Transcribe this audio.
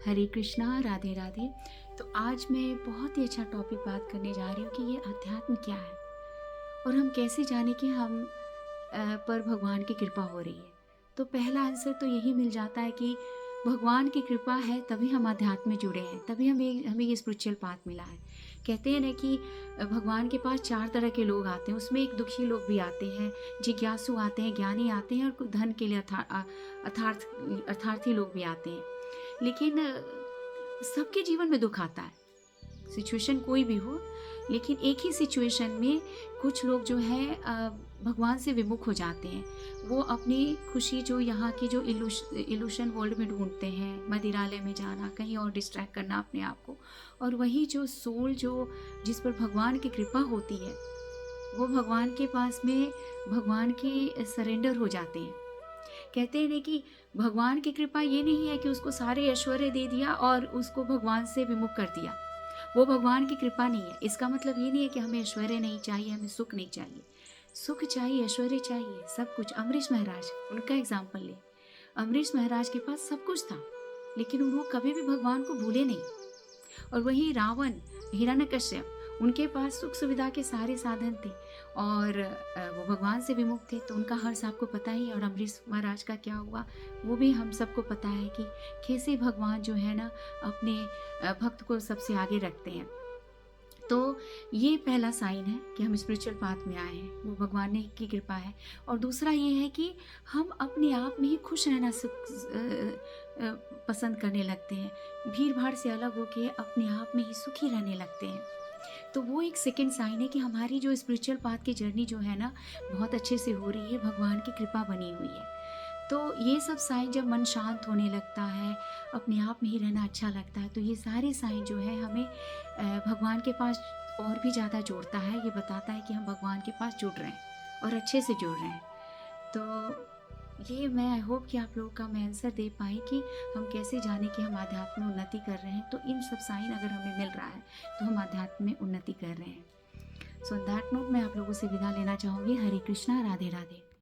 हरे कृष्णा, राधे राधे। तो आज मैं बहुत ही अच्छा टॉपिक बात करने जा रही हूँ कि ये अध्यात्म क्या है और हम कैसे जाने कि हम पर भगवान की कृपा हो रही है। तो पहला आंसर तो यही मिल जाता है कि भगवान की कृपा है तभी हम अध्यात्म में जुड़े हैं, तभी हमें ये स्पिरिचुअल पाथ मिला है। कहते हैं ना कि भगवान के पास 4 तरह के लोग आते हैं, उसमें एक दुखी लोग भी आते हैं, जिज्ञासु आते हैं, ज्ञानी आते हैं और धन के लिए अर्थार्थी लोग भी आते हैं। लेकिन सबके जीवन में दुख आता है, सिचुएशन कोई भी हो, लेकिन एक ही सिचुएशन में कुछ लोग जो है भगवान से विमुख हो जाते हैं। वो अपनी खुशी जो यहाँ की जो इल्यूशन वर्ल्ड में ढूंढते हैं, मदिरालय में जाना, कहीं और डिस्ट्रैक्ट करना अपने आप को, और वही जो सोल जो जिस पर भगवान की कृपा होती है, वो भगवान के पास में भगवान की सरेंडर हो जाते हैं। कहते हैं ना कि भगवान की कृपा ये नहीं है कि उसको सारे ऐश्वर्य दे दिया और उसको भगवान से विमुख कर दिया। वो भगवान की कृपा नहीं है। इसका मतलब ये नहीं है कि हमें ऐश्वर्य नहीं चाहिए, हमें सुख नहीं चाहिए। सुख चाहिए, ऐश्वर्य चाहिए, सब कुछ। अमरीश महाराज, उनका एग्जाम्पल ले। अमरीश महाराज के पास सब कुछ था, लेकिन उन्होंने कभी भी भगवान को भूले नहीं। और वही रावण, हिरण्यकश्यप, उनके पास सुख सुविधा के सारे साधन थे और वो भगवान से विमुख थे, तो उनका हर्ष आपको पता ही है। और अमरीश महाराज का क्या हुआ वो भी हम सबको पता है कि कैसे भगवान जो है ना अपने भक्त को सबसे आगे रखते हैं। तो ये पहला साइन है कि हम स्पिरिचुअल पाथ में आए हैं, वो भगवान ने की कृपा है। और दूसरा ये है कि हम अपने आप में ही खुश रहना पसंद करने लगते हैं, भीड़ भाड़ से अलग होके अपने आप में ही सुखी रहने लगते हैं। तो वो एक सेकेंड साइन है कि हमारी जो स्पिरिचुअल पाथ की जर्नी जो है ना बहुत अच्छे से हो रही है, भगवान की कृपा बनी हुई है। तो ये सब साइन, जब मन शांत होने लगता है, अपने आप में ही रहना अच्छा लगता है, तो ये सारे साइन जो है हमें भगवान के पास और भी ज़्यादा जोड़ता है। ये बताता है कि हम भगवान के पास जुड़ रहे हैं और अच्छे से जुड़ रहे हैं। तो ये मैं आई होप कि आप लोगों का मैं आंसर दे पाई कि हम कैसे जाने कि हम आध्यात्म में उन्नति कर रहे हैं। तो इन सब साइन अगर हमें मिल रहा है तो हम आध्यात्म में उन्नति कर रहे हैं। सो ऑन दैट नोट मैं आप लोगों से विदा लेना चाहूँगी। हरे कृष्णा, राधे राधे।